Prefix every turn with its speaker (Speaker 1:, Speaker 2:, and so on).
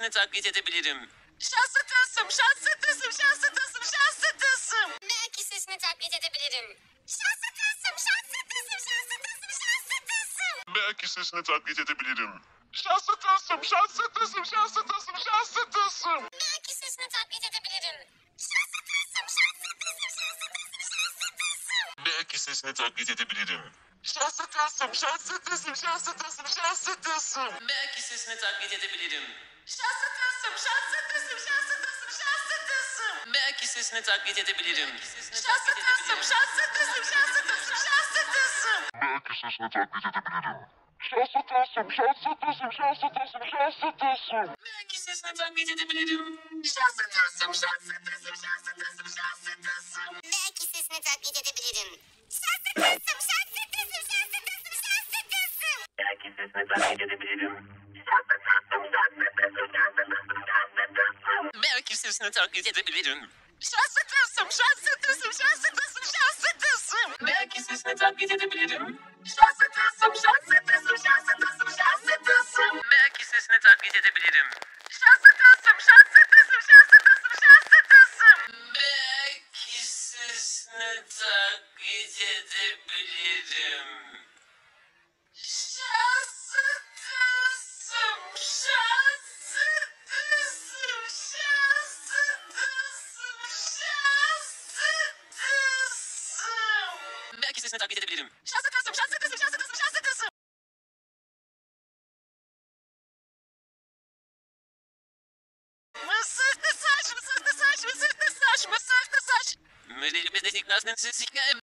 Speaker 1: sesini taklit edebilirim. Şanslı tılsım, şanslı tılsım, şanslı tılsım, şanslı tılsım.
Speaker 2: Belki sesini taklit edebilirim. Şanslı tılsım, şanslı tılsım, şanslı tılsım, şanslı tılsım.
Speaker 3: Belki sesini taklit edebilirim.
Speaker 1: Şanslı tılsım, şanslı tılsım, şanslı tılsım, şanslı tılsım.
Speaker 2: Belki sesini taklit edebilirim. Şanslı tılsım, şanslı tılsım, şanslı tılsım, şanslı tılsım.
Speaker 3: Belki sesini taklit edebilirim.
Speaker 1: Şanslı tılsım, şanslı tılsım, şanslı tılsım, şanslı tılsım. Belki sesini taklit edebilirim. Şanslı tılsım, şanslı tılsım, şanslı tılsım, şanslı tılsım. Belki sesini taklit edebilirim. Şanslı tılsım, şanslı tılsım, şanslı tılsım, şanslı tılsım.
Speaker 3: Belki sesini taklit edebilirim.
Speaker 1: Şanslı tılsım, şanslı tılsım, şanslı tılsım, şanslı tılsım. Belki sesini taklit edebilirim. Şanslı tılsım, şanslı tılsım, şanslı tılsım, şanslı tılsım.
Speaker 2: Belki sesini taklit edebilirim. Şanslı tılsım, şanslı tılsım, şanslı tılsım, şanslı tılsım.
Speaker 1: Belki sesini taklit edebilirim. Şanslı tılsım, şanslı tılsım, şanslı tılsım, şanslı tılsım. Belki sesini taklit edebilirim. Şanslı tılsım, şanslı tılsım, şanslı tılsım, şanslı tılsım. Belki sesini taklit edebilirim. Şanslı tılsım, şanslı tılsım, şanslı tılsım, şanslı tılsım. Belki sesini taklit edebilirim. Şanslı tılsım, şanslı tılsım, şanslı tılsım, şanslı tılsım. Belki sesini taklit edebilirim. Şanslı tılsım, şanslı tılsım, şanslı tılsım, şanslı tılsım. Belki sesini taklit edebilirim. Şanslı tılsım, şanslı tılsım, şanslı tılsım, şanslı tılsım. Mısırlı saç, mısırlı saç, mısırlı saç, mısırlı saç. Müdürümüzde signalsın, siz